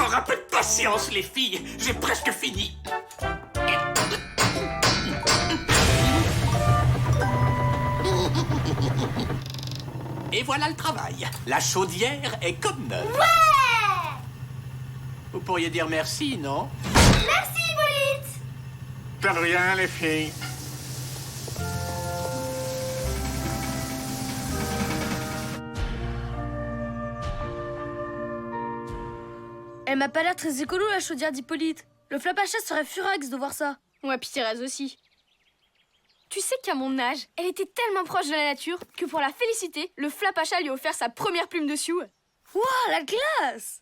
Encore un peu de patience, les filles. J'ai presque fini. Et voilà le travail. La chaudière est comme neuve. Ouais! Vous pourriez dire merci, non? Merci, Hippolyte! De rien, les filles. Elle m'a pas l'air très écolo, la chaudière d'Hippolyte. Le Flapacha serait furax de voir ça. Ouais, puis Thérèse aussi. Tu sais qu'à mon âge, elle était tellement proche de la nature que pour la féliciter, le Flapacha lui a offert sa première plume de sioux. Wouah, la classe!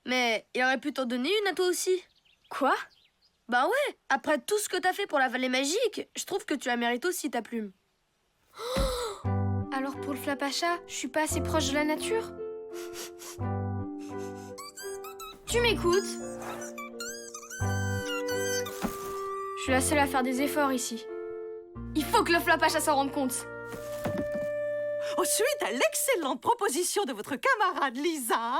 Mais il aurait pu t'en donner une à toi aussi. Quoi? Bah ouais, après tout ce que t'as fait pour la vallée magique, je trouve que tu la mérites aussi, ta plume. Alors pour le Flapacha, je suis pas assez proche de la nature? Tu m'écoutes? Je suis la seule à faire des efforts ici. Il faut que le Flapacha s'en rende compte. Suite à l'excellente proposition de votre camarade Lisa,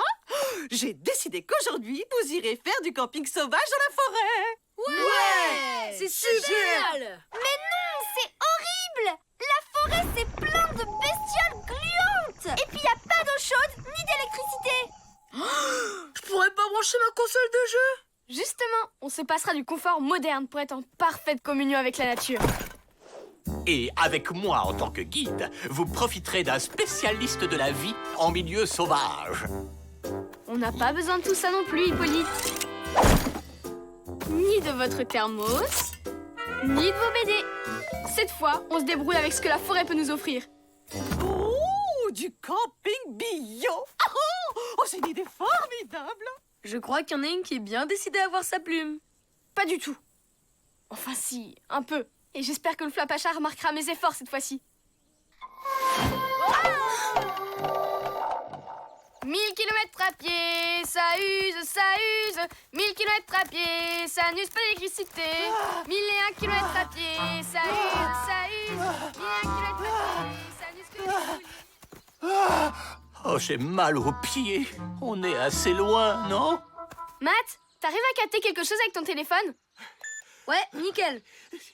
j'ai décidé qu'aujourd'hui, vous irez faire du camping sauvage dans la forêt. Ouais! C'est super! Mais non, c'est horrible! La forêt, c'est plein de bestioles gluantes! Et puis, y a pas d'eau chaude ni d'électricité! Je pourrais pas brancher ma console de jeu? Justement, on se passera du confort moderne pour être en parfaite communion avec la nature. Et avec moi en tant que guide, vous profiterez d'un spécialiste de la vie en milieu sauvage. On n'a pas besoin de tout ça non plus, Hippolyte. Ni de votre thermos, ni de vos BD. Cette fois, on se débrouille avec ce que la forêt peut nous offrir. Oh, du camping bio. C'est une idée formidable. Je crois qu'il y en a une qui est bien décidée à avoir sa plume. Pas du tout. Enfin si, un peu. Et j'espère que le Flapacha remarquera mes efforts cette fois-ci. 1000 km à pied, ça use, ça use. 1000 km à pied, ça n'use pas d'électricité. 1001 km à pied, ça use, ça use. 1001 km à pied, ça n'use que d'électricité. Oh, j'ai mal aux pieds. On est assez loin, non? Matt, t'arrives à capter quelque chose avec ton téléphone? Ouais, nickel.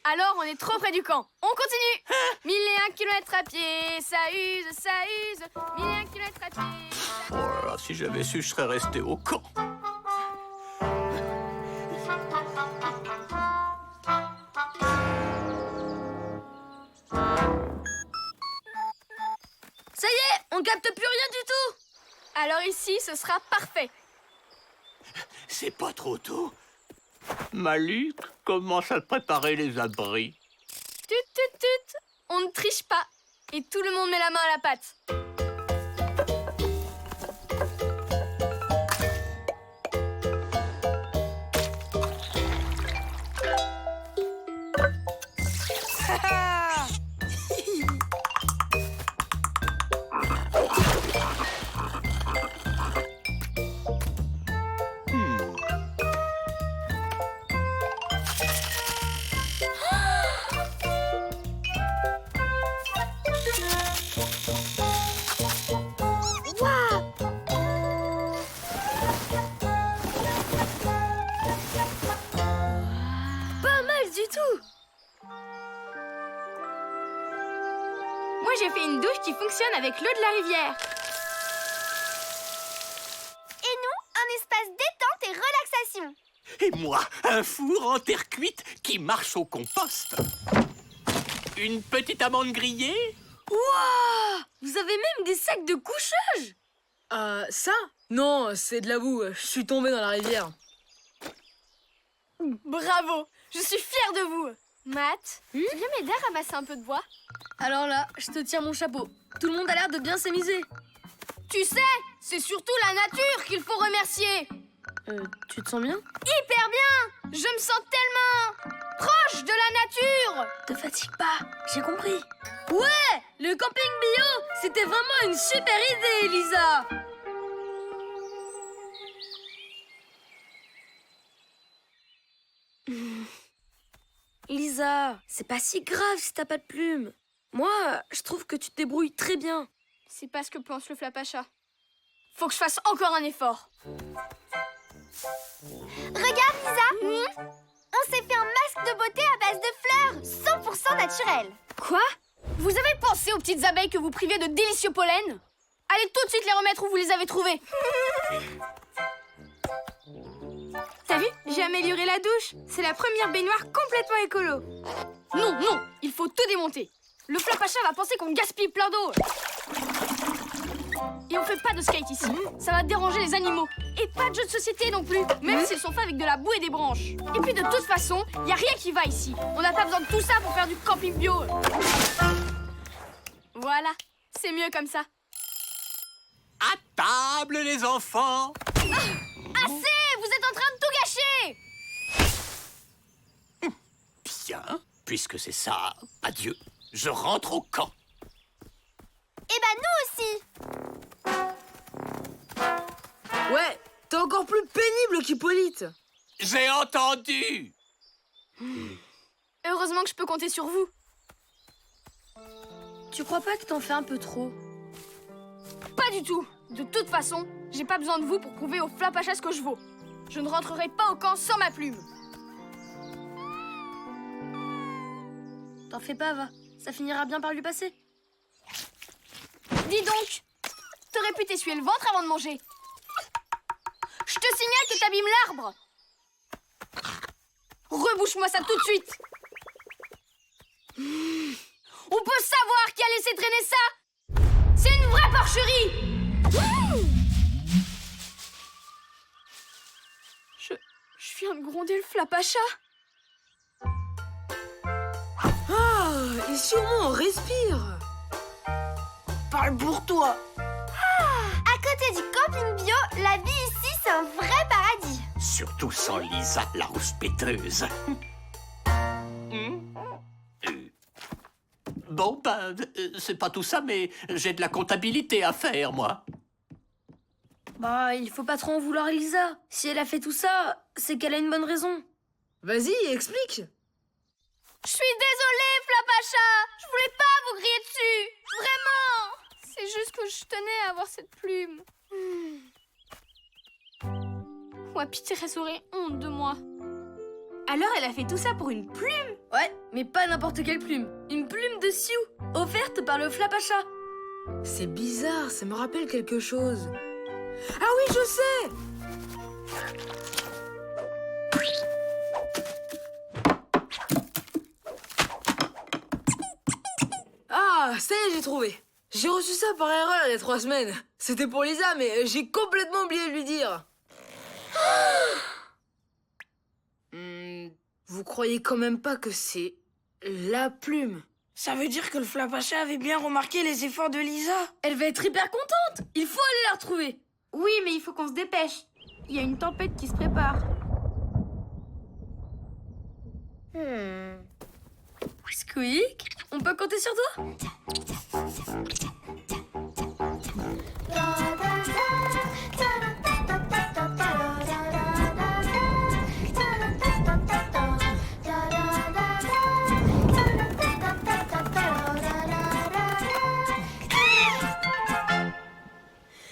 Alors, on est trop près du camp. On continue. 1001 km à pied, ça use, ça use. 1001 km à pied. Oh là là, si j'avais su, je serais resté au camp. Ça y est, on capte plus rien du tout. Alors ici, ce sera parfait. C'est pas trop tôt. Malik commence à préparer les abris. Tut, tut, tut. On ne triche pas. Et tout le monde met la main à la pâte. Pas mal du tout. Moi, j'ai fait une douche qui fonctionne avec l'eau de la rivière. Et nous, un espace détente et relaxation. Et moi, un four en terre cuite qui marche au compost. Une petite amande grillée. Wouah! Vous avez même des sacs de couchage? Ça? Non, c'est de la boue. Je suis tombé dans la rivière. Bravo. Je suis fière de vous. Matt, tu viens m'aider à ramasser un peu de bois? Alors là, je te tire mon chapeau. Tout le monde a l'air de bien s'amuser. Tu sais, c'est surtout la nature qu'il faut remercier. Tu te sens bien? Hyper bien. Je me sens tellement proche de la nature. Te fatigue pas, j'ai compris. Ouais! Le camping bio, c'était vraiment une super idée, Elisa! Lisa, c'est pas si grave si t'as pas de plume. Moi, je trouve que tu te débrouilles très bien. C'est pas ce que pense le Flapacha. Faut que je fasse encore un effort. Regarde, Lisa. On s'est fait un masque de beauté à base de fleurs, 100% naturel. Quoi? Vous avez pensé aux petites abeilles que vous priviez de délicieux pollen? Allez tout de suite les remettre où vous les avez trouvées. T'as vu? J'ai amélioré la douche. C'est la première baignoire complètement écolo. Non, non, il faut tout démonter. Le Flapacha va penser qu'on gaspille plein d'eau. Et on fait pas de skate ici. Ça va déranger les animaux. Et pas de jeux de société non plus, même s'ils sont faits avec de la boue et des branches. Et puis de toute façon, y a rien qui va ici. On n'a pas besoin de tout ça pour faire du camping bio. Voilà, c'est mieux comme ça. À table, les enfants! Assez! Vous êtes en train de tout gâcher! Bien, puisque c'est ça, adieu. Je rentre au camp. Eh ben, nous aussi. Ouais, t'es encore plus pénible qu'Hippolyte. J'ai entendu! Heureusement que je peux compter sur vous. Tu crois pas que t'en fais un peu trop? Pas du tout. De toute façon, j'ai pas besoin de vous pour prouver au Flapacha ce que je vaux. Je ne rentrerai pas au camp sans ma plume. T'en fais pas, va. Ça finira bien par lui passer. Dis donc, t'aurais pu t'essuyer le ventre avant de manger. Je te signale que t'abîmes l'arbre. Rebouche-moi ça tout de suite. On peut savoir qui a laissé traîner ça. C'est une vraie porcherie. Je viens de gronder le Flapacha. Ah, et sûrement on respire. Parle pour toi. À côté du camping bio, la vie ici, c'est un vrai paradis. Surtout sans Lisa, la rouspéteuse. Bon, ben, c'est pas tout ça, mais j'ai de la comptabilité à faire, moi. Bah, il faut pas trop en vouloir Elisa. Si elle a fait tout ça, c'est qu'elle a une bonne raison. Vas-y, explique. Je suis désolée, Flapacha. Je voulais pas vous crier dessus. Vraiment. C'est juste que je tenais à avoir cette plume. Wapi Thérèse aurait honte de moi. Alors elle a fait tout ça pour une plume? Ouais, mais pas n'importe quelle plume. Une plume de Sioux, offerte par le Flapacha. C'est bizarre, ça me rappelle quelque chose. Ah oui, je sais! Ah, ça y est, j'ai trouvé. J'ai reçu ça par erreur il y a 3 semaines. C'était pour Lisa, mais j'ai complètement oublié de lui dire. Vous croyez quand même pas que c'est la plume? Ça veut dire que le Flapacha avait bien remarqué les efforts de Lisa. Elle va être hyper contente. Il faut aller la retrouver. Oui, mais il faut qu'on se dépêche. Il y a une tempête qui se prépare. Squeak, on peut compter sur toi?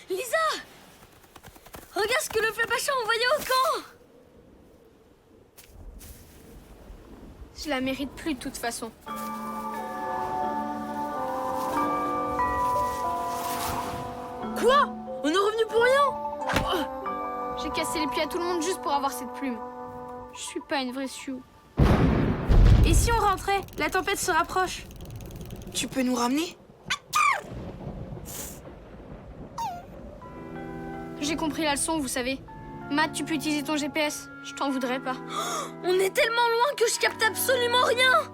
Lisa! Regarde ce que le Flapacha a envoyé au camp! Je la mérite plus de toute façon. Quoi? On est revenu pour rien? J'ai cassé les pieds à tout le monde juste pour avoir cette plume. Je suis pas une vraie Sioux. Et si on rentrait? La tempête se rapproche. Tu peux nous ramener? J'ai compris la leçon, vous savez. Matt, tu peux utiliser ton GPS. Je t'en voudrais pas. On est tellement loin que je capte absolument rien!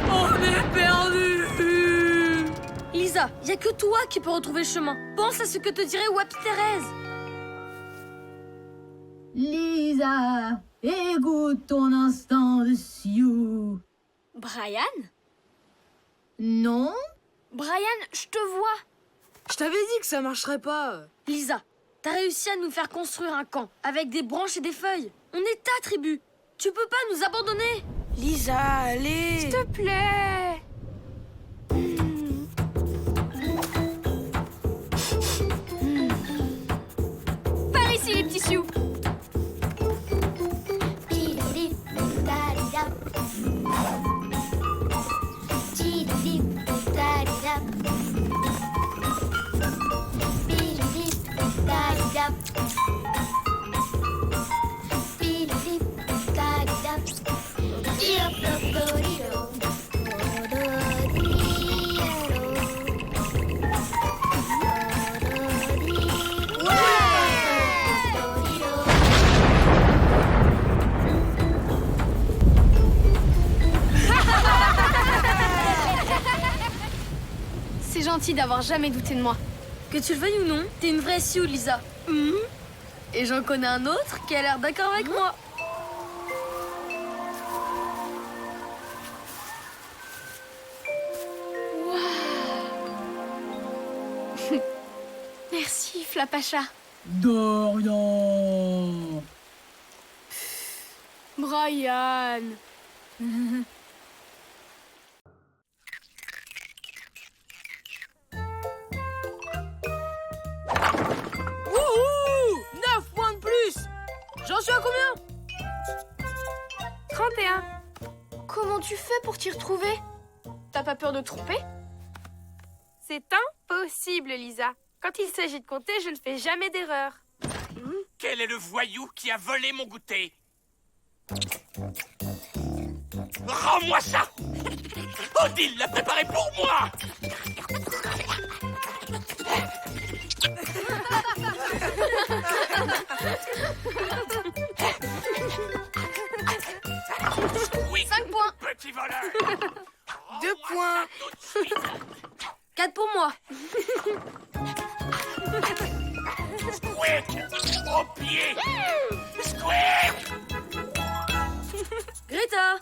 On est perdu! Lisa, y a que toi qui peux retrouver le chemin. Pense à ce que te dirait Wapi Thérèse. Lisa, écoute ton instant de Sioux. Brian? Non? Brian, je te vois. Je t'avais dit que ça marcherait pas. Lisa, t'as réussi à nous faire construire un camp avec des branches et des feuilles. On est ta tribu. Tu peux pas nous abandonner. Lisa, allez! S'il te plaît. Par ici, les petits Sioux. C'est gentil d'avoir jamais douté de moi. Que tu le veuilles ou non, t'es une vraie Sioux, Lisa. Et j'en connais un autre qui a l'air d'accord avec moi. Merci, Flapacha. Dorian. Brian. Wouhou! 9 points de plus! J'en suis à combien? 31. Comment tu fais pour t'y retrouver? T'as pas peur de te tromper? C'est impossible, Lisa. Quand il s'agit de compter, je ne fais jamais d'erreur. Quel est le voyou qui a volé mon goûter? Rends-moi ça! Odile l'a préparé pour moi! Oui, 5 points. petit voleur! 2 points. Tout de suite. 4 pour moi. Squeak! Au pied! Squeak! Greta!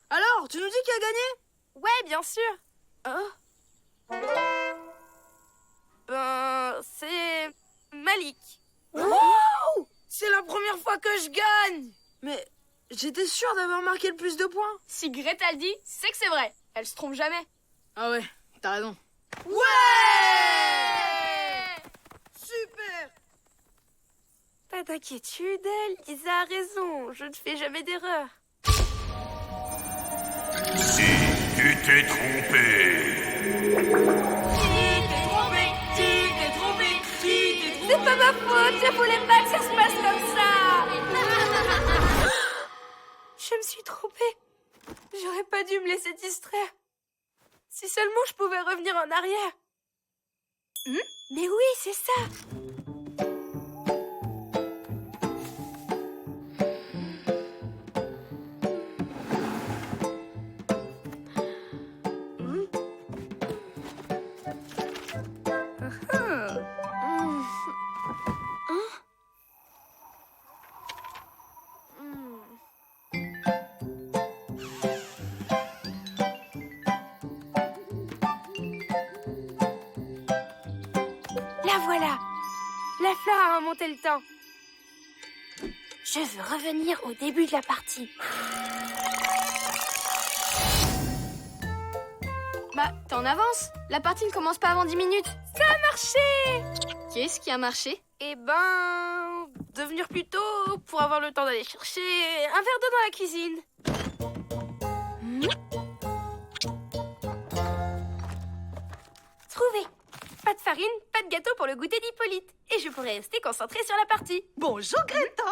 Alors, tu nous dis qui a gagné? Ouais, bien sûr. C'est Malik. Wow! C'est la première fois que je gagne. Mais j'étais sûre d'avoir marqué le plus de points. Si Greta le dit, c'est que c'est vrai. Elle se trompe jamais. Ah ouais, t'as raison. Super. Pas d'inquiétude, Lisa a raison. Je ne fais jamais d'erreur. Si tu t'es trompé. C'est pas ma faute, je voulais pas que ça se passe comme ça. Je me suis trompée. J'aurais pas dû me laisser distraire. Si seulement je pouvais revenir en arrière. Mais oui, c'est ça. La voilà. La fleur a remonté le temps. Je veux revenir au début de la partie. Bah, t'en avances. La partie ne commence pas avant 10 minutes. Ça a marché! Qu'est-ce qui a marché? Eh ben... devenir plus tôt pour avoir le temps d'aller chercher un verre d'eau dans la cuisine. Trouvé. Pas de farine, pas de gâteau pour le goûter d'Hippolyte. Et je pourrais rester concentrée sur la partie. Bonjour Greta.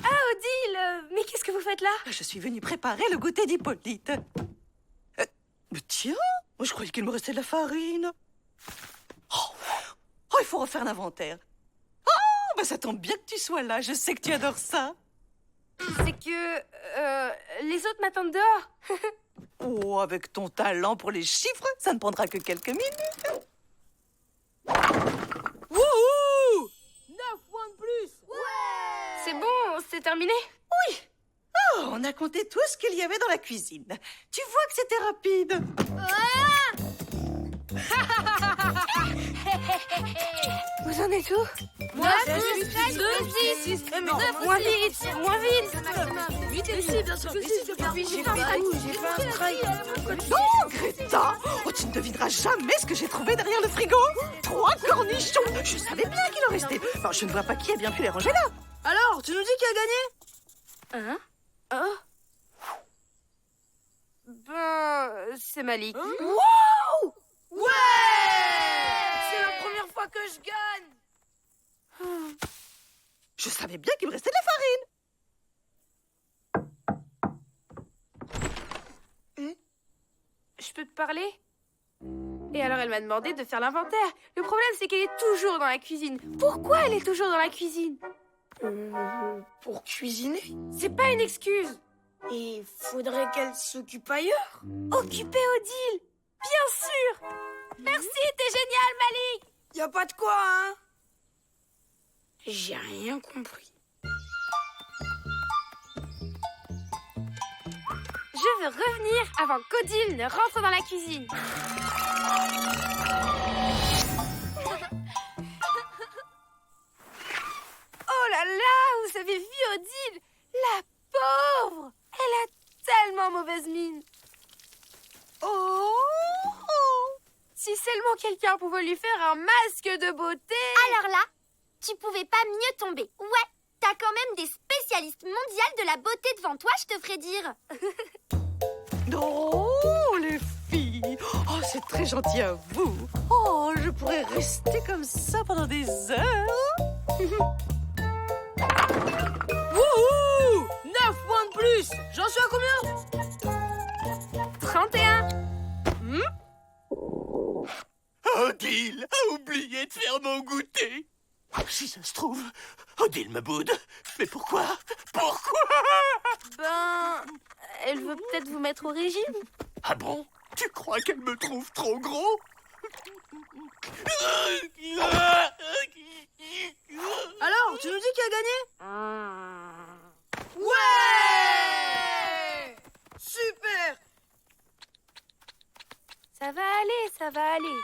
Ah, Odile, mais qu'est-ce que vous faites là? Je suis venue préparer le goûter d'Hippolyte. Mais tiens, je croyais qu'il me restait de la farine. Oh, il faut refaire l'inventaire. Oh, bah ça tombe bien que tu sois là. Je sais que tu adores ça. C'est que... les autres m'attendent dehors. Oh, avec ton talent pour les chiffres, ça ne prendra que quelques minutes. Wouhou! 9 points de plus! C'est bon, c'est terminé. Oui. Oh, on a compté tout ce qu'il y avait dans la cuisine. Tu vois que c'était rapide. Vous en êtes où? Moi, je suis 10. Moins vite, moins vite. Vite et ici, bien sûr que si, je peux J'ai fait un strike. Non, Greta. Oh, tu ne devineras jamais ce que j'ai trouvé derrière le frigo. 3 cornichons. Je savais bien qu'il en restait. Enfin, je ne vois pas qui a bien pu les ranger là. Alors, tu nous dis qui a gagné? Ben, c'est Malik. Wow! Ouais! C'est la première fois que je gagne! Je savais bien qu'il me restait de la farine. Je peux te parler? Et alors elle m'a demandé de faire l'inventaire. Le problème c'est qu'elle est toujours dans la cuisine. Pourquoi elle est toujours dans la cuisine? Pour cuisiner. C'est pas une excuse. Et faudrait qu'elle s'occupe ailleurs. Occupée, Odile. Bien sûr. Merci, t'es génial, Malik. Y a pas de quoi, hein? J'ai rien compris. Je veux revenir avant qu'Odile ne rentre dans la cuisine. Oh là là, vous avez vu Odile? La pauvre! Elle a tellement mauvaise mine. Oh! Si seulement quelqu'un pouvait lui faire un masque de beauté. Alors là, tu pouvais pas mieux tomber. Ouais, t'as quand même des spécialistes mondiales de la beauté devant toi, je te ferai dire. Oh, les filles! Oh, c'est très gentil à vous. Oh, je pourrais rester comme ça pendant des heures. Wouhou! 9 points de plus! J'en suis à combien? 31. Odile a oublié de faire mon goûter. Si ça se trouve, Odile me boude. Mais pourquoi? Pourquoi? Ben, elle veut peut-être vous mettre au régime. Ah bon? Tu crois qu'elle me trouve trop gros? Alors, tu nous dis qui a gagné? Ouais! Super! Ça va aller, ça va aller.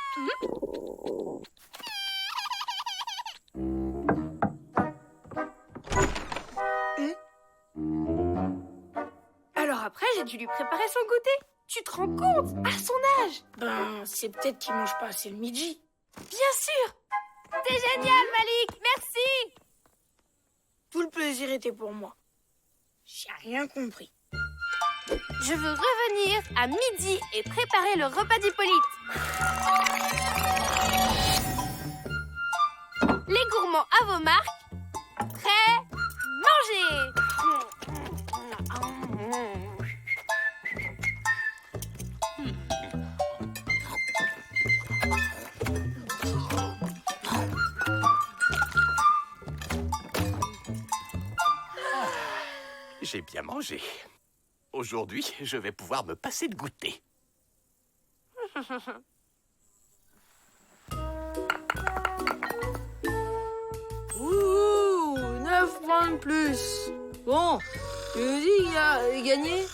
Alors après, j'ai dû lui préparer son goûter. Tu te rends compte? À son âge? Ben, c'est peut-être qu'il mange pas assez le midi. Bien sûr. T'es génial, Malik. Merci. Tout le plaisir était pour moi. J'ai rien compris. Je veux revenir à midi et préparer le repas d'Hippolyte. Les gourmands à vos marques. Prêts? Mangez! J'ai bien mangé. Aujourd'hui, je vais pouvoir me passer de goûter. Ouh, 9 points de plus. Bon, tu nous dis qu'il a gagné?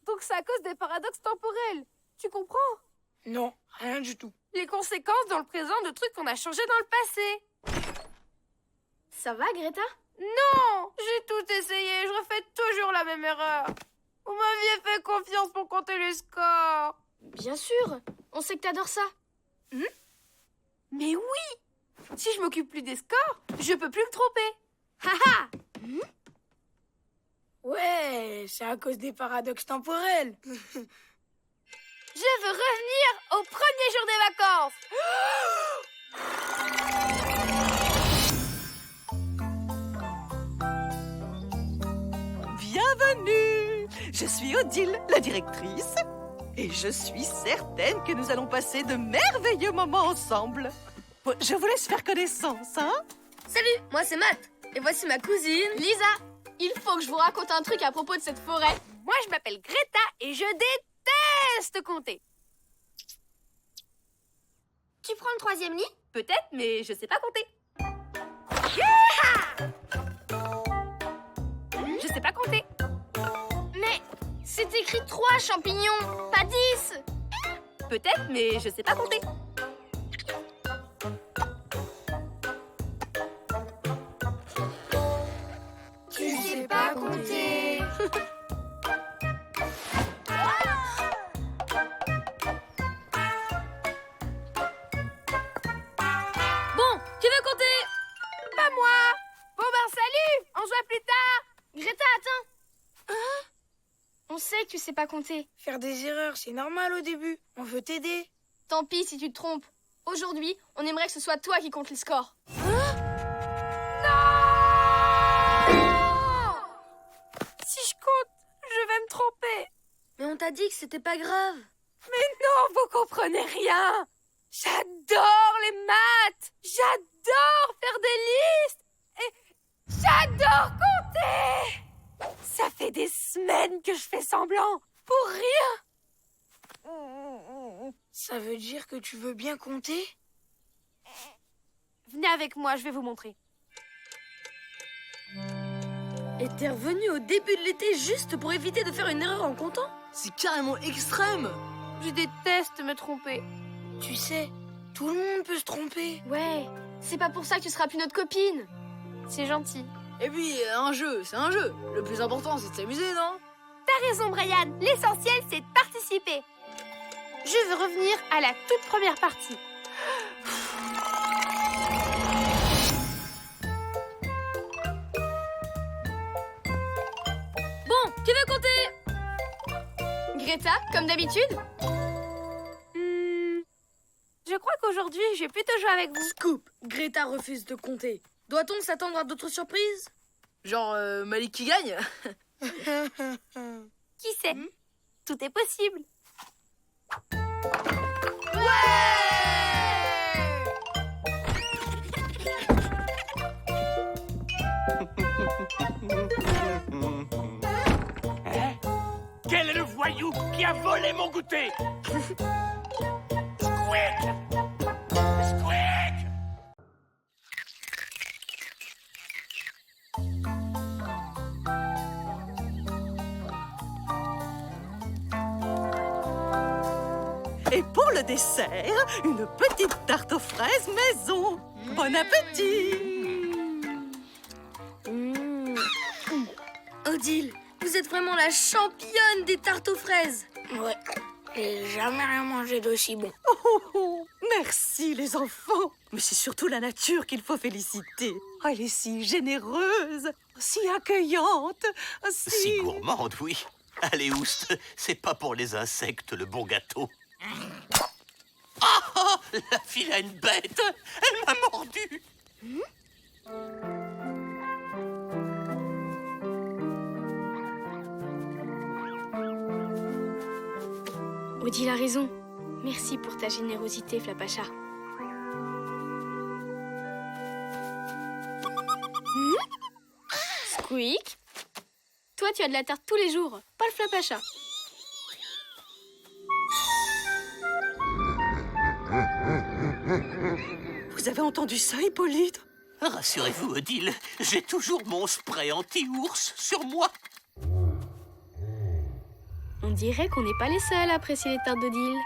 Donc c'est à cause des paradoxes temporels. Tu comprends? Non, rien du tout. Les conséquences dans le présent de trucs qu'on a changés dans le passé. Ça va, Greta? Non, j'ai tout essayé, je refais toujours la même erreur. Vous m'aviez fait confiance pour compter les scores. Bien sûr. On sait que t'adores ça. Mais oui, si je m'occupe plus des scores, je peux plus me tromper. Haha. Ouais, c'est à cause des paradoxes temporels. Je veux revenir au premier jour des vacances. Bienvenue! Je suis Odile, la directrice. Et je suis certaine que nous allons passer de merveilleux moments ensemble. Bon, je vous laisse faire connaissance, hein? Salut, moi c'est Matt. Et voici ma cousine, Lisa. Il faut que je vous raconte un truc à propos de cette forêt. Moi, je m'appelle Greta et je déteste compter. Tu prends le 3e lit? Peut-être, mais je sais pas compter. Je sais pas compter. Mais c'est écrit 3 champignons, pas 10. Peut-être, mais je sais pas compter. Tu sais pas compter. Bon, qui veut compter? Pas moi. Bon ben salut, on se voit plus tard. Greta, attends. On sait que tu sais pas compter. Faire des erreurs, c'est normal au début. On veut t'aider. Tant pis si tu te trompes. Aujourd'hui, on aimerait que ce soit toi qui compte les scores. Si je compte, je vais me tromper. Mais on t'a dit que c'était pas grave. Non, vous comprenez rien. J'adore les maths. J'adore faire des listes. Et j'adore compter. Ça fait des semaines que je fais semblant. Pour rien. Ça veut dire que tu veux bien compter? Venez avec moi, je vais vous montrer. Et t'es revenu au début de l'été juste pour éviter de faire une erreur en comptant? C'est carrément extrême. Je déteste me tromper. Tu sais, tout le monde peut se tromper. Ouais, c'est pas pour ça que tu seras plus notre copine. C'est gentil. Et puis, un jeu, c'est un jeu. Le plus important, c'est de s'amuser, non? T'as raison, Brian. L'essentiel, c'est de participer. Je veux revenir à la toute première partie. Bon, qui veut compter? Greta, comme d'habitude? Je crois qu'aujourd'hui, je vais plutôt jouer avec vous. Scoop, Greta refuse de compter. Doit-on s'attendre à d'autres surprises? Genre, Malik qui gagne? Qui sait? Tout est possible. Quel est le voyou qui a volé mon goûter? Squeak! Squeak! Et pour le dessert, une petite tarte aux fraises maison. Bon appétit! Odile, vous êtes vraiment la championne des tartes aux fraises. Ouais, j'ai jamais rien mangé d'aussi bon. Merci les enfants. Mais c'est surtout la nature qu'il faut féliciter. Oh, elle est si généreuse, si accueillante, Si gourmande, oui. Allez, Oust, c'est pas pour les insectes le bon gâteau. Ah, la vilaine bête! Elle m'a mordu! Odile a raison. Merci pour ta générosité, Flapacha. Squeak, toi tu as de la tarte tous les jours, pas le Flapacha. Vous avez entendu ça, Hippolyte? Rassurez-vous, Odile, j'ai toujours mon spray anti-ours sur moi. On dirait qu'on n'est pas les seuls à apprécier les tartes d'Odile.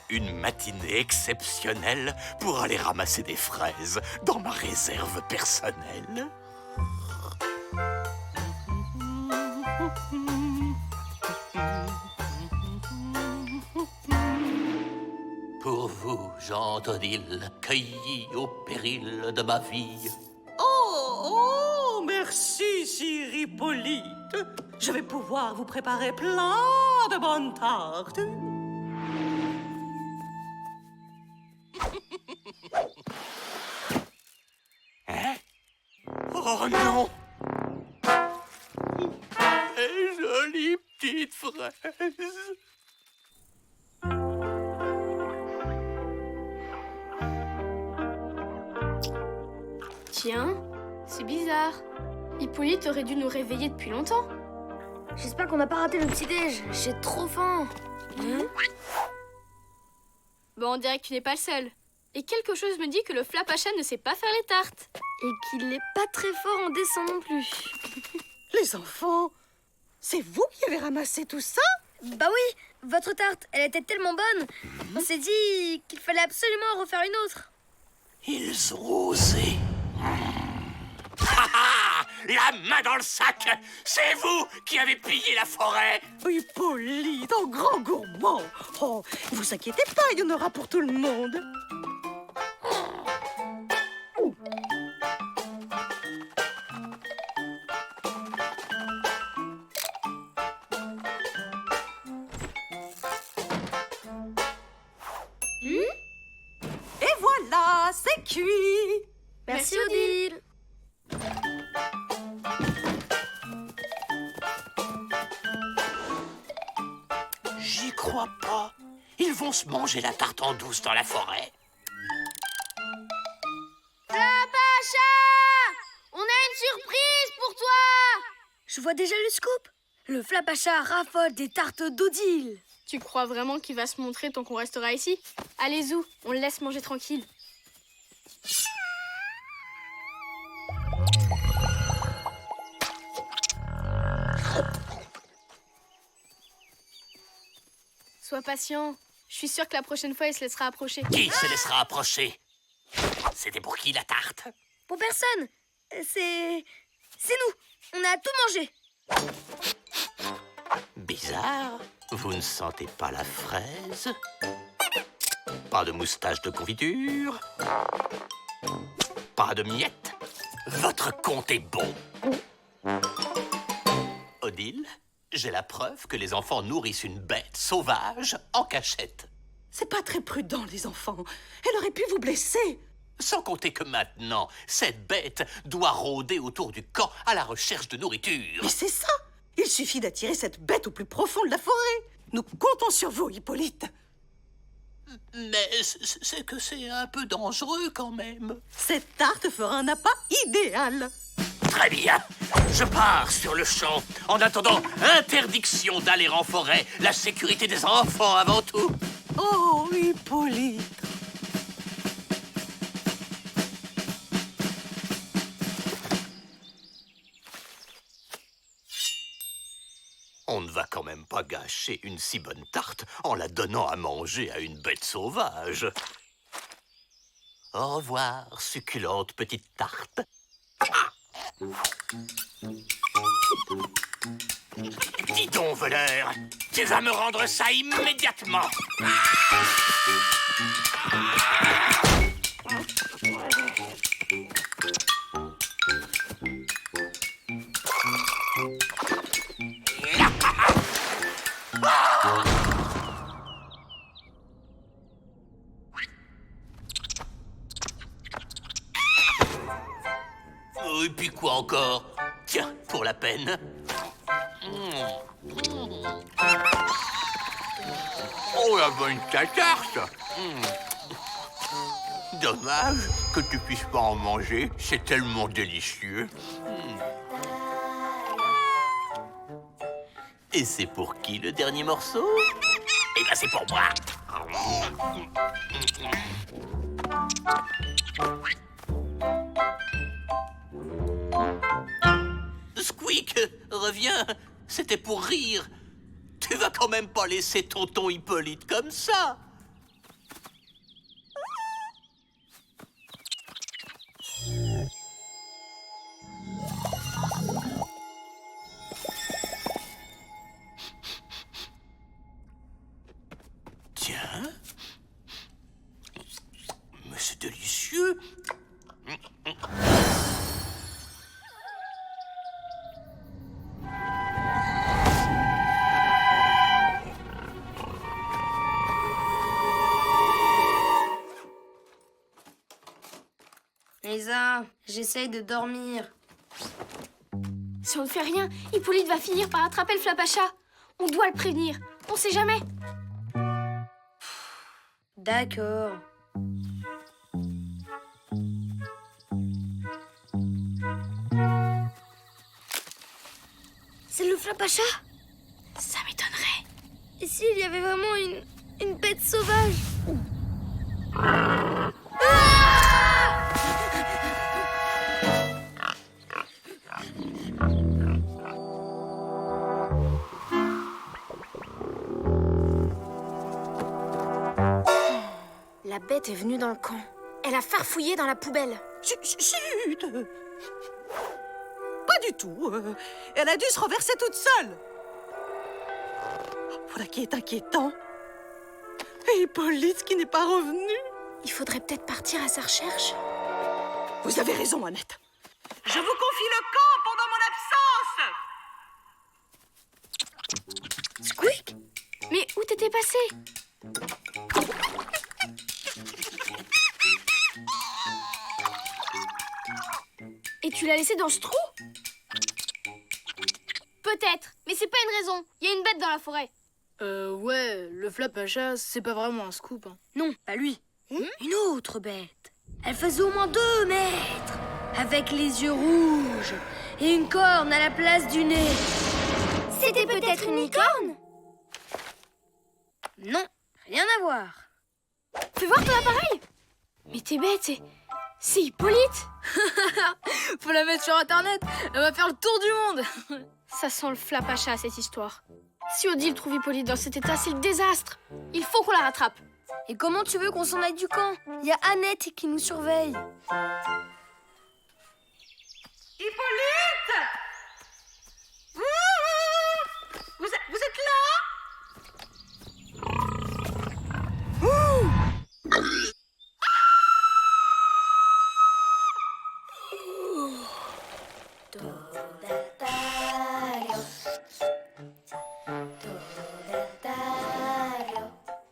Une matinée exceptionnelle pour aller ramasser des fraises dans ma réserve personnelle. Pour vous, Jean Odile, cueilli au péril de ma vie. Oh, merci, sire Hippolyte. Je vais pouvoir vous préparer plein de bonnes tartes. Hein? Oh non! Des jolies petites fraises. Tiens, c'est bizarre. Hippolyte aurait dû nous réveiller depuis longtemps. J'espère qu'on n'a pas raté le petit-déj. J'ai trop faim. Bon, on dirait que tu n'es pas le seul. Et quelque chose me dit que le Flapacha ne sait pas faire les tartes. Et qu'il n'est pas très fort en dessin non plus. Les enfants, c'est vous qui avez ramassé tout ça? Bah oui, votre tarte, elle était tellement bonne. On s'est dit qu'il fallait absolument en refaire une autre. Ils ont osé. Ah, ah, la main dans le sac. C'est vous qui avez pillé la forêt. Hippolyte, en grand gourmand. Oh, vous inquiétez pas, il y en aura pour tout le monde. Et voilà, c'est cuit. Merci Odile. J'y crois pas. Ils vont se manger la tarte en douce dans la forêt. Flapacha! On a une surprise pour toi! Je vois déjà le scoop. Le Flapacha raffole des tartes d'Odile. Tu crois vraiment qu'il va se montrer tant qu'on restera ici? Allez, Zou, on le laisse manger tranquille. Sois patient. Je suis sûre que la prochaine fois, il se laissera approcher. Qui se laissera approcher? C'était pour qui la tarte? Pour personne. C'est nous. On a tout mangé. Bizarre. Vous ne sentez pas la fraise? Pas de moustache de confiture? Pas de miettes? Votre compte est bon. Odile, j'ai la preuve que les enfants nourrissent une bête sauvage en cachette. C'est pas très prudent, les enfants. Elle aurait pu vous blesser. Sans compter que maintenant, cette bête doit rôder autour du camp à la recherche de nourriture. Mais c'est ça. Il suffit d'attirer cette bête au plus profond de la forêt. Nous comptons sur vous, Hippolyte. Mais c'est que c'est un peu dangereux quand même. Cette tarte fera un appât idéal. Très bien. Je pars sur le champ. En attendant, interdiction d'aller en forêt. La sécurité des enfants avant tout. Oh, Hippolyte. On ne va quand même pas gâcher une si bonne tarte en la donnant à manger à une bête sauvage. Au revoir, succulente petite tarte. Ah! Dis donc, voleur, tu vas me rendre ça immédiatement. Et puis quoi encore? Tiens, pour la peine. Oh, la bonne tarte! Dommage que tu puisses pas en manger, c'est tellement délicieux. Et c'est pour qui le dernier morceau? Eh ben c'est pour moi. Squeak, reviens. C'était pour rire. Tu vas quand même pas laisser tonton Hippolyte comme ça. Tiens. Mais c'est délicieux. Lisa, j'essaye de dormir. Si on ne fait rien, Hippolyte va finir par attraper le Flapacha. On doit le prévenir. On sait jamais. D'accord. C'est le Flapacha? Ça m'étonnerait. Et s'il y avait vraiment une bête sauvage? La bête est venue dans le camp. Elle a farfouillé dans la poubelle. Chut. Pas du tout. Elle a dû se renverser toute seule. Voilà qui est inquiétant. Et Hippolyte qui n'est pas revenu. Il faudrait peut-être partir à sa recherche. Vous avez raison, Annette. Je vous confie le camp pendant mon absence. Squeak! Mais où t'étais passé? Et tu l'as laissé dans ce trou? Peut-être, mais c'est pas une raison. Il y a une bête dans la forêt. Ouais, le Flapacha, c'est pas vraiment un scoop. Hein. Non, pas lui. Une autre bête. Elle faisait au moins 2 mètres, avec les yeux rouges et une corne à la place du nez. C'était peut-être une licorne? Non, rien à voir. Fais voir ton appareil. Mais t'es bête, c'est Hippolyte. Faut la mettre sur Internet, elle va faire le tour du monde. Ça sent le Flapacha, cette histoire. Si Odile trouve Hippolyte dans cet état, c'est le désastre. Il faut qu'on la rattrape. Et comment tu veux qu'on s'en aille du camp? Il y a Annette qui nous surveille. Hippolyte! Vous êtes là?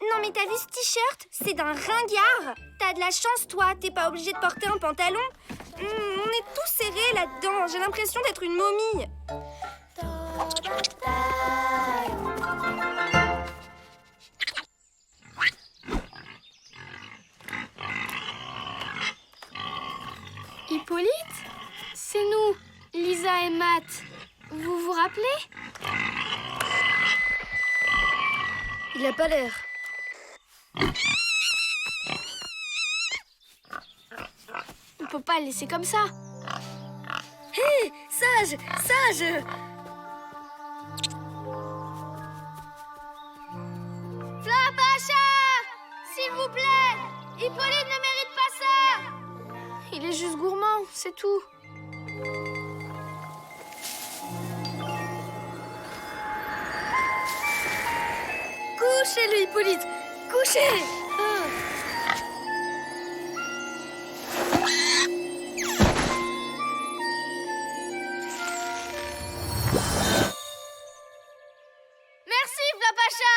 Non mais t'as vu ce t-shirt? C'est d'un ringard. T'as de la chance toi, t'es pas obligé de porter un pantalon. On est tous serrés là-dedans, j'ai l'impression d'être une momie. Hippolyte? C'est nous, Lisa et Matt. Vous vous rappelez? Il a pas l'air. On peut pas le laisser comme ça. Hé, sage, sage! Flapacha! S'il vous plaît! Hippolyte ne mérite pas ça! Il est juste gourmand, c'est tout. Couchez-le, Hippolyte! Couchez! Merci, Flapacha!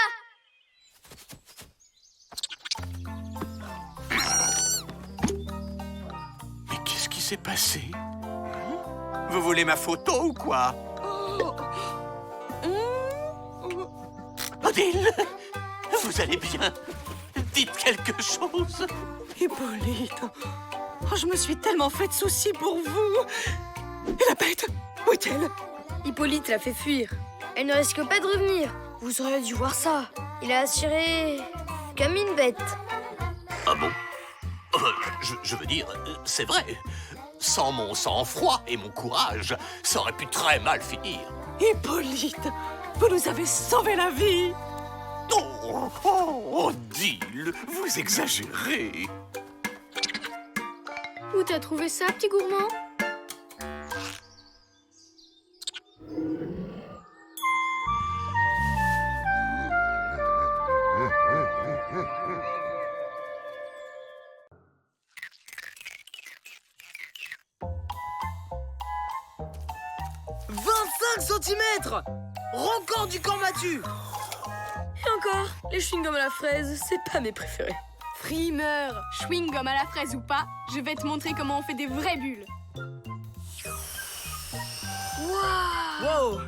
Mais qu'est-ce qui s'est passé? Vous voulez ma photo ou quoi? Odile, vous allez bien? Dites quelque chose. Hippolyte, oh, je me suis tellement fait de soucis pour vous. Et la bête, où est-elle? Hippolyte l'a fait fuir. Elle ne risque pas de revenir. Vous auriez dû voir ça. Il a assuré comme une bête. Ah bon? Je veux dire, c'est vrai. Sans mon sang-froid et mon courage, ça aurait pu très mal finir. Hippolyte, vous nous avez sauvé la vie. Oh, Odile, vous exagérez. Où t'as trouvé ça, petit gourmand? « 25 cm! Record du camp battu! Et encore, les chewing-gums à la fraise, c'est pas mes préférés. Frimeur, chewing-gum à la fraise ou pas, je vais te montrer comment on fait des vraies bulles. Wow!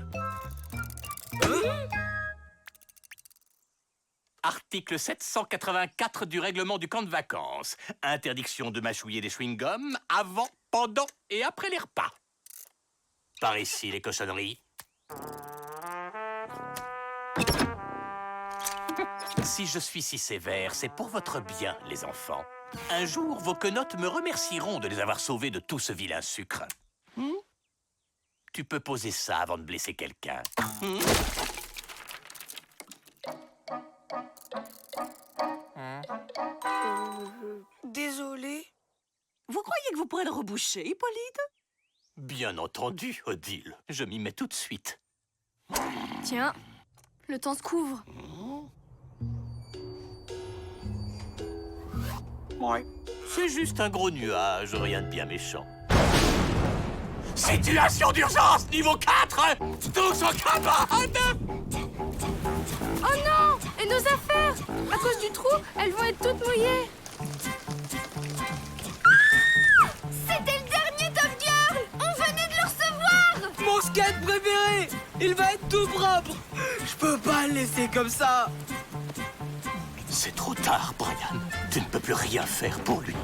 Article 784 du règlement du camp de vacances. Interdiction de mâchouiller des chewing-gums avant, pendant et après les repas. Par ici, les cochonneries. Si je suis si sévère, c'est pour votre bien, les enfants. Un jour, vos quenottes me remercieront de les avoir sauvés de tout ce vilain sucre. Tu peux poser ça avant de blesser quelqu'un. Désolé. Vous croyez que vous pourrez le reboucher, Hippolyte? Bien entendu, Odile. Je m'y mets tout de suite. Tiens, le temps se couvre. Ouais. C'est juste un gros nuage, rien de bien méchant. Situation d'urgence niveau 4! Tous en cabane! Oh non! Et nos affaires! À cause du trou, elles vont être toutes mouillées. C'était le dernier Top Girl! On venait de le recevoir! Mon skate préféré! Il va être tout propre! Je peux pas le laisser comme ça! C'est trop tard, Brian. Tu ne peux plus rien faire pour lui.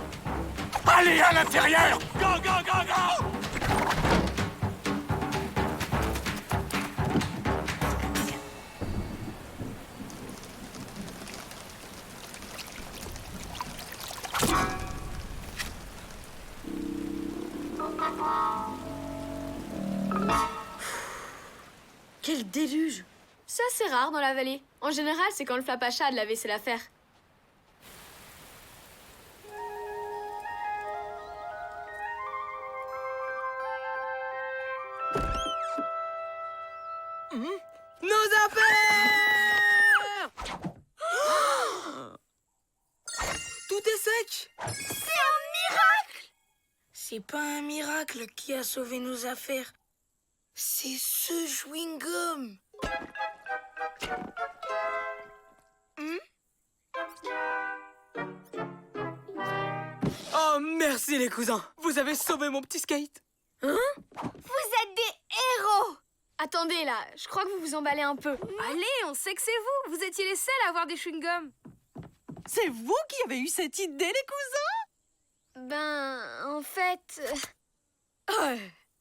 Allez à l'intérieur! Go, go, go, go! Quel déluge! Ça, c'est rare dans la vallée. En général, c'est quand le Flapacha a de la vaisselle à faire. Nos affaires! Tout est sec! C'est pas un miracle qui a sauvé nos affaires. C'est ce chewing-gum. Oh, merci les cousins! Vous avez sauvé mon petit skate! Vous êtes des héros! Attendez, là, je crois que vous vous emballez un peu. Allez, on sait que c'est vous. Vous étiez les seuls à avoir des chewing-gums. C'est vous qui avez eu cette idée, les cousins? Ben, en fait... Ah,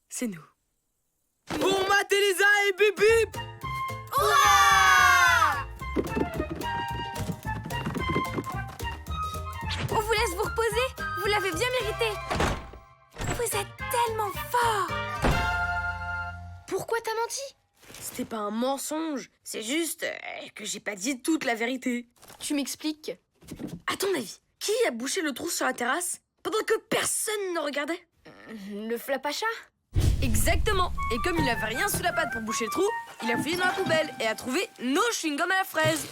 c'est nous. Bon mat, Elisa et bip bip! On vous laisse vous reposer. Vous l'avez bien mérité. Vous êtes tellement fort. Pourquoi t'as menti? C'était pas un mensonge, c'est juste que j'ai pas dit toute la vérité. Tu m'expliques? À ton avis, qui a bouché le trou sur la terrasse pendant que personne ne regardait? Le Flapacha? Exactement. Et comme il avait rien sous la patte pour boucher le trou, il a fouillé dans la poubelle et a trouvé nos chewing-gums à la fraise.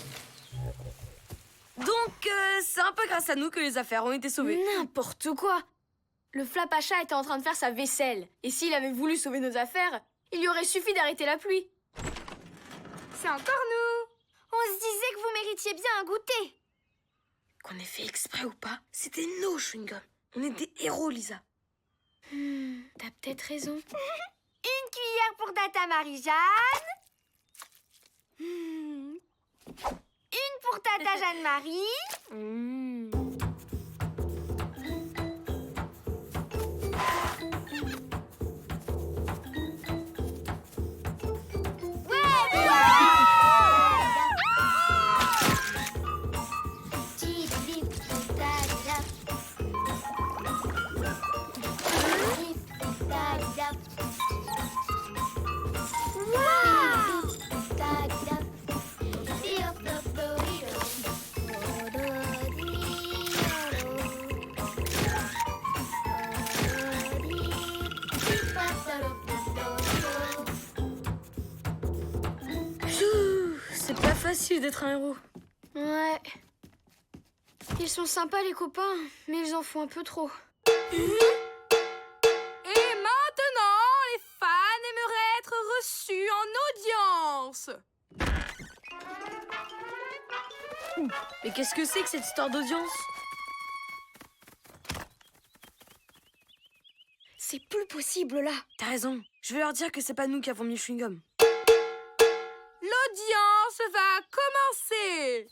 Donc, c'est un peu grâce à nous que les affaires ont été sauvées. N'importe quoi. Le Flapacha était en train de faire sa vaisselle. Et s'il avait voulu sauver nos affaires, il lui aurait suffi d'arrêter la pluie. C'est encore nous! On se disait que vous méritiez bien un goûter. Qu'on ait fait exprès ou pas, c'était nos chewing-gums. On est des héros, Lisa. T'as peut-être raison. Une cuillère pour Tata Marie-Jeanne. Une pour Tata Jeanne-Marie. C'est pas facile d'être un héros. Ouais. Ils sont sympas, les copains, mais ils en font un peu trop. Et maintenant, les fans aimeraient être reçus en audience. Mais qu'est-ce que c'est que cette histoire d'audience? C'est plus possible, là. T'as raison. Je vais leur dire que c'est pas nous qui avons mis le chewing-gum. L'audience va commencer.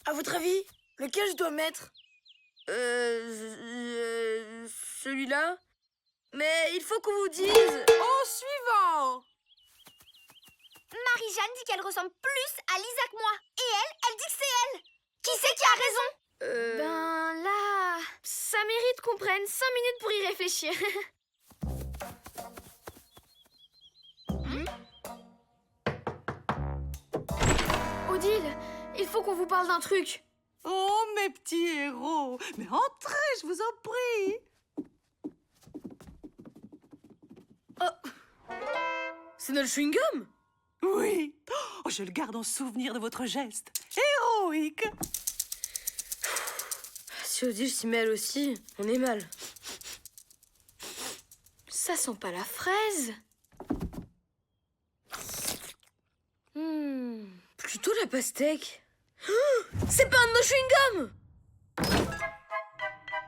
À votre avis, lequel je dois mettre? Celui-là? Mais il faut qu'on vous dise... Au suivant. Marie-Jeanne dit qu'elle ressemble plus à Lisa que moi. Et elle dit que c'est elle. Qui c'est qui a raison? Ben là, ça mérite qu'on prenne 5 minutes pour y réfléchir. Odile, il faut qu'on vous parle d'un truc. Oh, mes petits héros! Mais entrez, je vous en prie! C'est notre chewing-gum. Oui. Oh, je le garde en souvenir de votre geste. Héroïque. Si Odile s'y mêle aussi, on est mal. Ça sent pas la fraise. Plutôt la pastèque. Oh, c'est pas un de nos chewing-gums!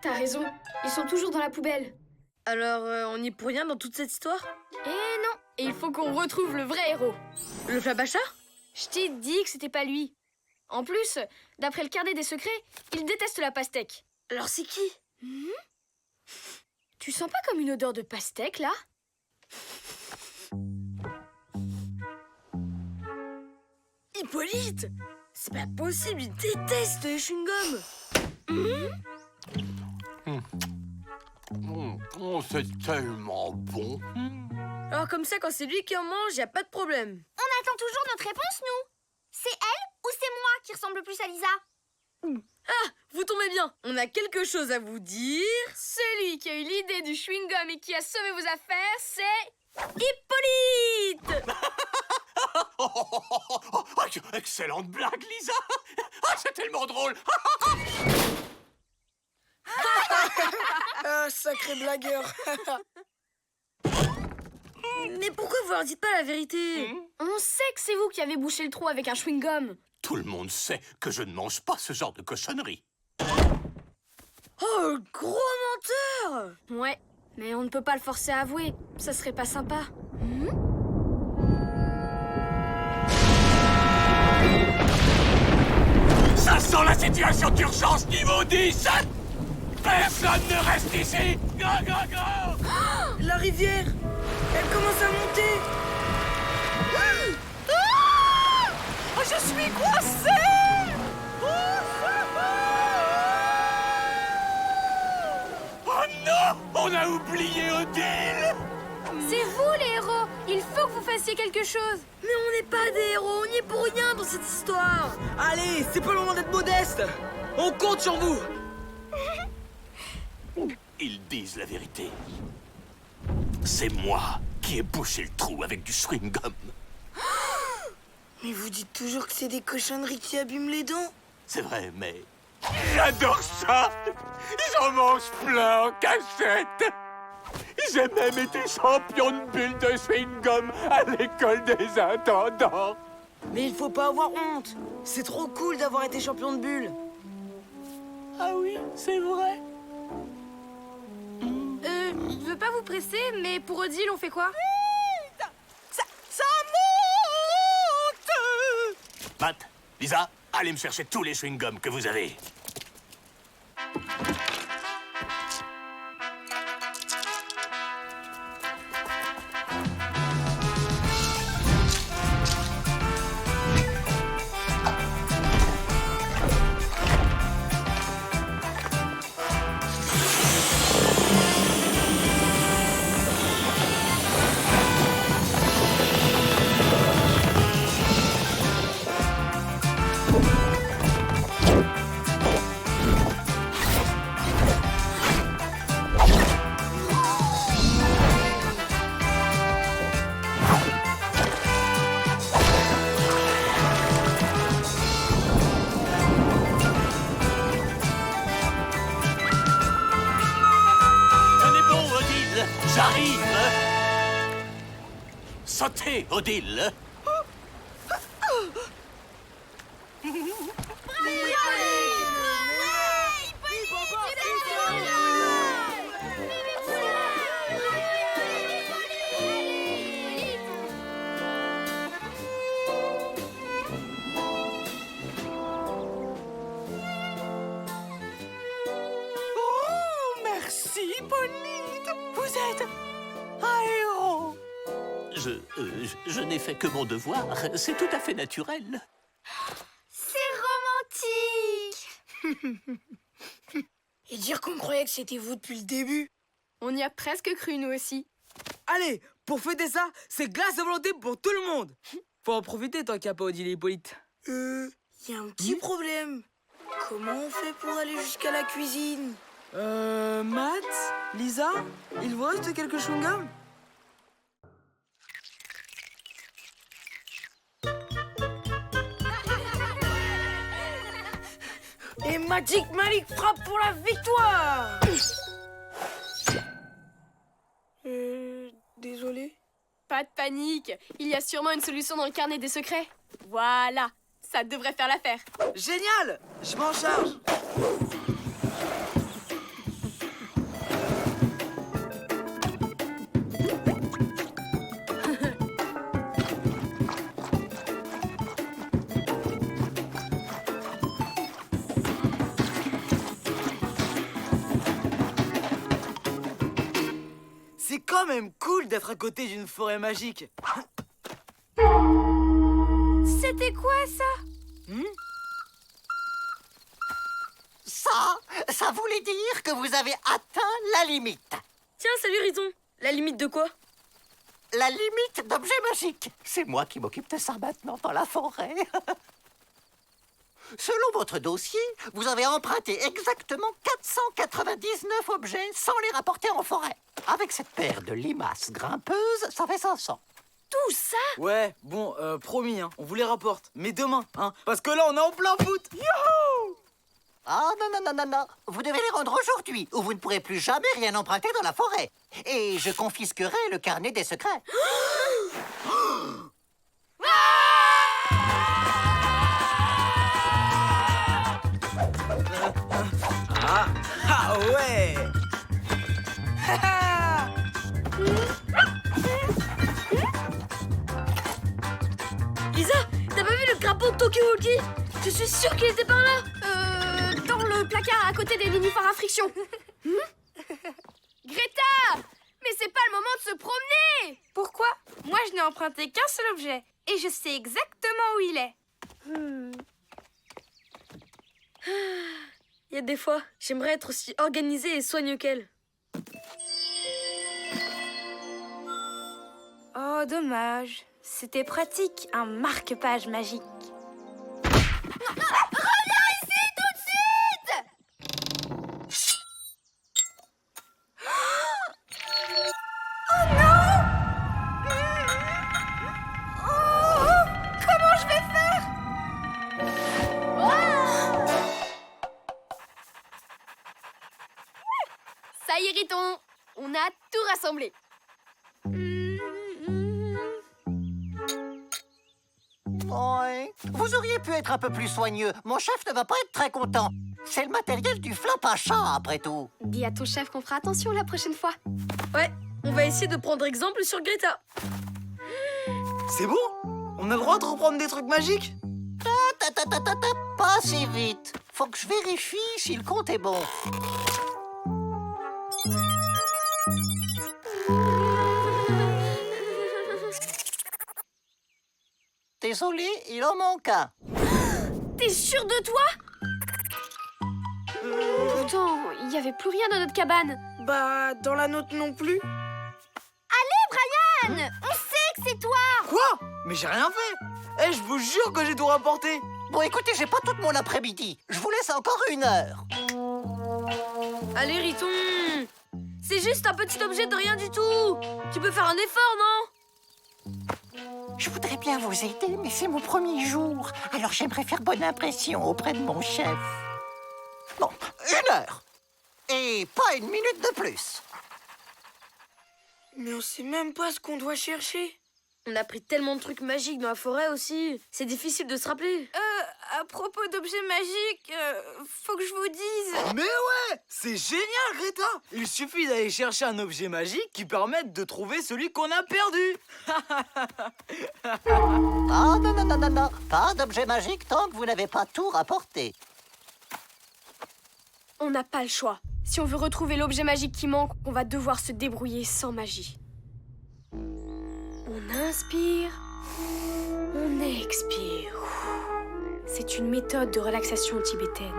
T'as raison, ils sont toujours dans la poubelle. Alors, on n'y est pour rien dans toute cette histoire? Eh non, et il faut qu'on retrouve le vrai héros. Le Flabacha? Je t'ai dit que c'était pas lui. En plus, d'après le carnet des secrets, il déteste la pastèque. Alors c'est qui? Tu sens pas comme une odeur de pastèque, là? Hippolyte! C'est pas possible, il déteste les chewing-gums! Oh, c'est tellement bon. Alors comme ça, quand c'est lui qui en mange, y a pas de problème. On attend toujours notre réponse, nous. C'est elle ou c'est moi qui ressemble plus à Lisa? Ah, vous tombez bien. On a quelque chose à vous dire. Celui qui a eu l'idée du chewing-gum et qui a sauvé vos affaires, c'est... Hippolyte! Excellente blague, Lisa. Ah, c'est tellement drôle. Ah, sacré blagueur. Mais pourquoi vous leur dites pas la vérité? On sait que c'est vous qui avez bouché le trou avec un chewing-gum. Tout le monde sait que je ne mange pas ce genre de cochonnerie. Oh, gros menteur! Ouais, mais on ne peut pas le forcer à avouer. Ça serait pas sympa. Ça sent la situation d'urgence niveau 10. Personne ne reste ici. Go, go, go. La rivière, elle commence à monter. Oh, je suis coincée. Oh non, on a oublié Odile. C'est vous, les héros. Il faut que vous fassiez quelque chose. Mais on n'est pas des héros, on n'y est pour rien dans cette histoire. Allez, c'est pas le moment d'être modeste. On compte sur vous. Ils disent la vérité. C'est moi qui ai bouché le trou avec du chewing-gum. Mais vous dites toujours que c'est des cochonneries qui abîment les dents. C'est vrai, mais... J'adore ça. J'en mange plein en cachette. J'ai même été champion de bulles de chewing-gum à l'école des intendants. Mais il faut pas avoir honte. C'est trop cool d'avoir été champion de bulles. Ah oui, c'est vrai. Je veux pas vous presser, mais pour Odile, on fait quoi? Ça monte. Matt, Lisa, allez me chercher tous les chewing-gums que vous avez. J'arrive. Sautez, Odile. Oh, merci, Hippolyte. Vous êtes un héros. Je n'ai fait que mon devoir. C'est tout à fait naturel. C'est romantique. Et dire qu'on croyait que c'était vous depuis le début. On y a presque cru, nous aussi. Allez, pour fêter ça, c'est glace de volonté pour tout le monde. Faut en profiter tant qu'il n'y a pas Odile et Hippolyte. Y a un petit problème. Comment on fait pour aller jusqu'à la cuisine? Matt, Lisa, il vous reste quelques chewing-gums? Magic Malik frappe pour la victoire. Désolé. Pas de panique, il y a sûrement une solution dans le carnet des secrets. Voilà, ça devrait faire l'affaire. Génial! Je m'en charge. C'est quand même cool d'être à côté d'une forêt magique. C'était quoi ça? Ça voulait dire que vous avez atteint la limite. Tiens, salut Riton. La limite de quoi? La limite d'objets magiques. C'est moi qui m'occupe de ça maintenant dans la forêt. Selon votre dossier, vous avez emprunté exactement 499 objets sans les rapporter en forêt. Avec cette paire de limaces grimpeuses, ça fait 500. Tout ça? Ouais, bon, promis, hein, on vous les rapporte. Mais demain, hein, parce que là, on est en plein foot. Youhou! Ah non. Vous devez les rendre aujourd'hui ou vous ne pourrez plus jamais rien emprunter dans la forêt. Et je confisquerai le carnet des secrets. Ah ouais! Lisa, t'as pas vu le crapaud de Tokyo Walkie? Je suis sûre qu'il était par là. Dans le placard à côté des nénuphars à friction. Greta! Mais c'est pas le moment de se promener! Pourquoi? Moi, je n'ai emprunté qu'un seul objet. Et je sais exactement où il est. Il y a des fois, j'aimerais être aussi organisée et soigneux qu'elle. Oh, dommage. C'était pratique, un marque-page magique. Ça y est, Riton, on a tout rassemblé. Ouais. Vous auriez pu être un peu plus soigneux. Mon chef ne va pas être très content. C'est le matériel du flap à chat, après tout. Dis à ton chef qu'on fera attention la prochaine fois. Ouais, on va essayer de prendre exemple sur Greta. C'est bon? On a le droit de reprendre des trucs magiques? Pas si vite. Faut que je vérifie si le compte est bon. Désolé, il en manque un. T'es sûr de toi? Pourtant, il n'y avait plus rien dans notre cabane. Bah, dans la nôtre non plus. Brian, on sait que c'est toi. Quoi? Mais j'ai rien fait. Eh, je vous jure que j'ai tout rapporté. Bon, écoutez, j'ai pas tout mon après-midi. Je vous laisse encore 1 heure. Allez, Riton. C'est juste un petit objet de rien du tout. Tu peux faire un effort, non? Je voudrais bien vous aider, mais c'est mon premier jour. Alors j'aimerais faire bonne impression auprès de mon chef. Bon, 1 heure. Et pas 1 minute de plus. Mais on sait même pas ce qu'on doit chercher. On a pris tellement de trucs magiques dans la forêt aussi. C'est difficile de se rappeler. À propos d'objets magiques, faut que je vous dise. Mais ouais, c'est génial, Greta. Il suffit d'aller chercher un objet magique qui permette de trouver celui qu'on a perdu. Ah non. Pas d'objet magique tant que vous n'avez pas tout rapporté. On n'a pas le choix. Si on veut retrouver l'objet magique qui manque, on va devoir se débrouiller sans magie. On inspire, on expire. C'est une méthode de relaxation tibétaine.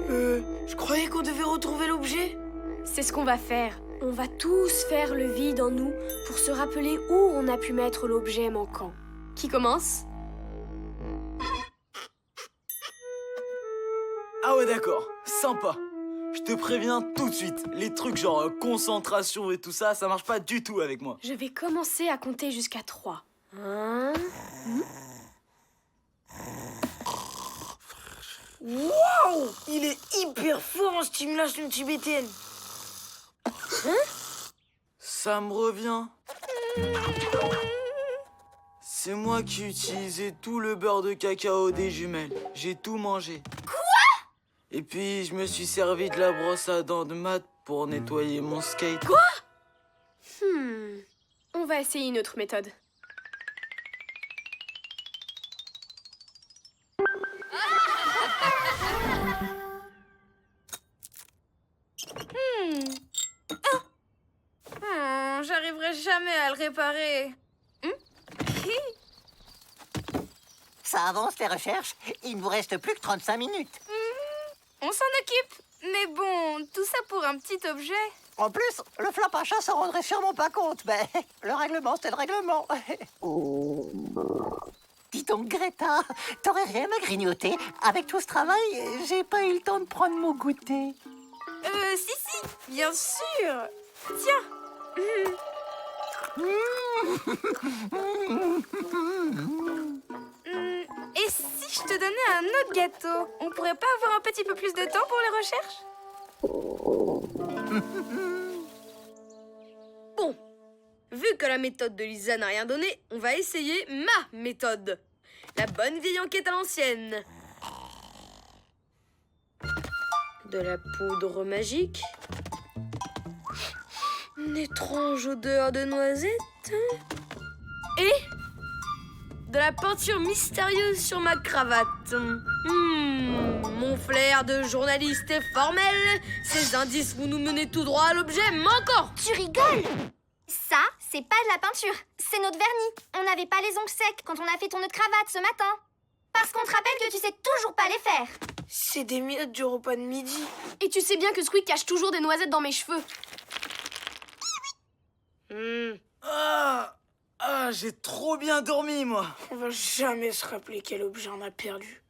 Je croyais qu'on devait retrouver l'objet. C'est ce qu'on va faire. On va tous faire le vide en nous pour se rappeler où on a pu mettre l'objet manquant. Qui commence? Ah ouais, d'accord. Sympa. Je te préviens tout de suite. Les trucs genre concentration et tout ça, ça marche pas du tout avec moi. Je vais commencer à compter jusqu'à 3. 1... Waouh! Il est hyper fort en stimulation tibétaine. Ça me revient. C'est moi qui utilisais tout le beurre de cacao des jumelles. J'ai tout mangé. Quoi? Et puis, je me suis servi de la brosse à dents de Matt pour nettoyer mon skate. Quoi? On va essayer une autre méthode. J'arriverai jamais à le réparer. Ça avance les recherches. Il ne vous reste plus que 35 minutes. On s'en occupe. Mais bon, tout ça pour un petit objet. En plus, le flop à chat s'en rendrait sûrement pas compte. Mais le règlement, c'est le règlement. Oh. Dis donc, Greta, t'aurais rien à grignoter. Avec tout ce travail, j'ai pas eu le temps de prendre mon goûter. Si, bien sûr. Tiens. Et si je te donnais un autre gâteau? On pourrait pas avoir un petit peu plus de temps pour les recherches? Bon, vu que la méthode de Lisa n'a rien donné, on va essayer ma méthode. La bonne vieille enquête à l'ancienne. De la poudre magique. Une étrange odeur de noisette. Et de la peinture mystérieuse sur ma cravate. Mon flair de journaliste est formel. Ces indices vont nous mener tout droit à l'objet manquant. Tu rigoles? Ça, c'est pas de la peinture, c'est notre vernis. On n'avait pas les ongles secs quand on a fait ton nœud de cravate ce matin. Parce qu'on te rappelle que tu sais toujours pas les faire. C'est des miettes du repas de midi. Et tu sais bien que Squeak cache toujours des noisettes dans mes cheveux. J'ai trop bien dormi, moi. On va jamais se rappeler quel objet on a perdu.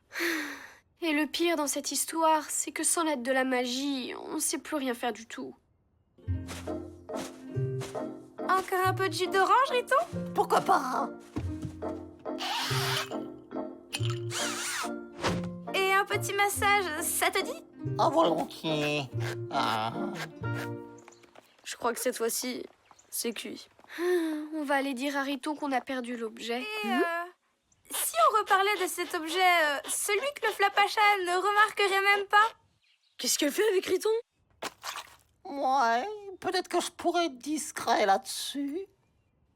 Et le pire dans cette histoire, c'est que sans l'aide de la magie, on ne sait plus rien faire du tout. Encore un peu de jus d'orange, Riton? Pourquoi pas? Et un petit massage, ça te dit? Oh, volontiers. Ah. Je crois que cette fois-ci, c'est cuit. On va aller dire à Riton qu'on a perdu l'objet. Et si on reparlait de cet objet, celui que le Flapacha ne remarquerait même pas? Qu'est-ce qu'elle fait avec Riton? Ouais, peut-être que je pourrais être discret là-dessus.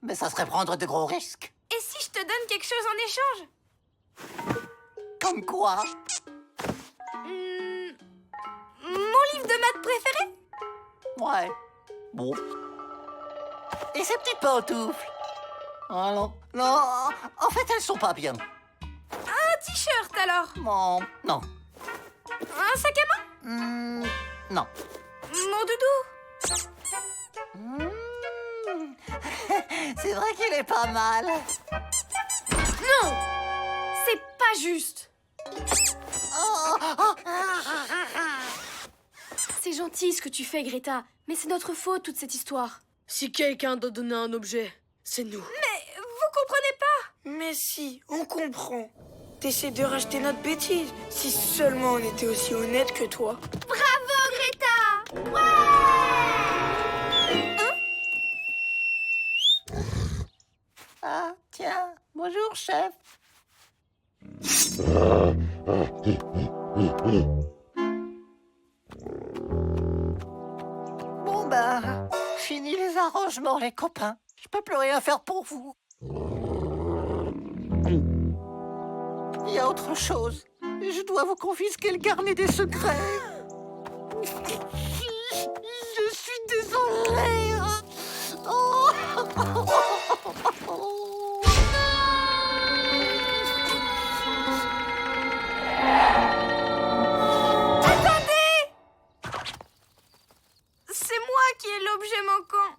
Mais ça serait prendre de gros risques. Et si je te donne quelque chose en échange? Comme quoi? Mon livre de maths préféré? Ouais. Bon. Et ces petites pantoufles? Ah non. Non, en fait, elles sont pas bien. Un t-shirt alors? Non, non. Un sac à main? Non. Mon doudou? C'est vrai qu'il est pas mal. Non! C'est pas juste! C'est gentil ce que tu fais, Greta, mais c'est notre faute, toute cette histoire. Si quelqu'un doit donner un objet, c'est nous. Mais vous comprenez pas? Mais si, on comprend. T'essaies de racheter notre bêtise. Si seulement on était aussi honnête que toi. Bravo, Greta! Ouais! Ah, tiens. Bonjour, chef. Bon, ben, fini les arrangements, les copains. Je peux plus rien faire pour vous. Il y a autre chose. Je dois vous confisquer le carnet des secrets. Je suis désolée. Oh. Attendez! C'est moi qui ai l'objet manquant.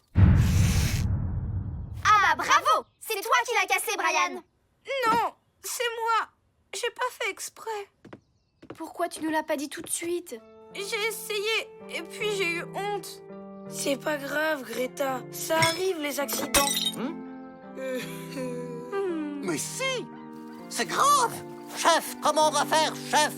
Ah bah bravo! C'est toi qui l'as cassé, Brian. Non, c'est moi. J'ai pas fait exprès. Pourquoi tu ne l'as pas dit tout de suite? J'ai essayé et puis j'ai eu honte. C'est pas grave, Greta. Ça arrive, les accidents. Mais si! C'est grave! Chef, comment on va faire, chef?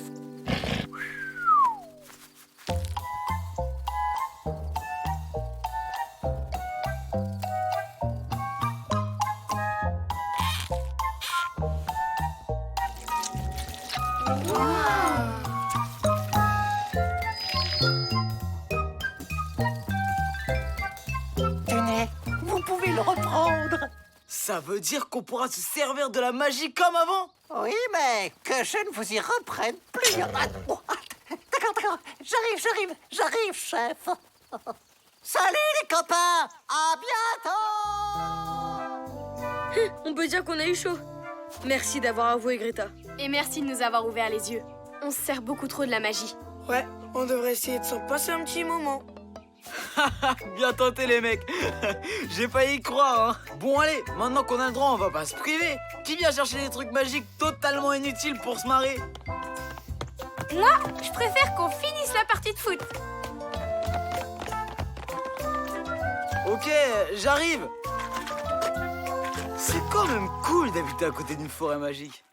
Ça veut dire qu'on pourra se servir de la magie comme avant? Oui, mais que je ne vous y reprenne plus. D'accord. J'arrive, chef. Salut les copains. À bientôt. On peut dire qu'on a eu chaud. Merci d'avoir avoué Greta. Et merci de nous avoir ouvert les yeux. On se sert beaucoup trop de la magie. Ouais, on devrait essayer de s'en passer un petit moment. Bien tenté les mecs. J'ai failli y croire, hein. Bon allez, maintenant qu'on a le droit, on va pas se priver. Qui vient chercher des trucs magiques totalement inutiles pour se marrer? Moi, je préfère qu'on finisse la partie de foot. Ok, j'arrive. C'est quand même cool d'habiter à côté d'une forêt magique.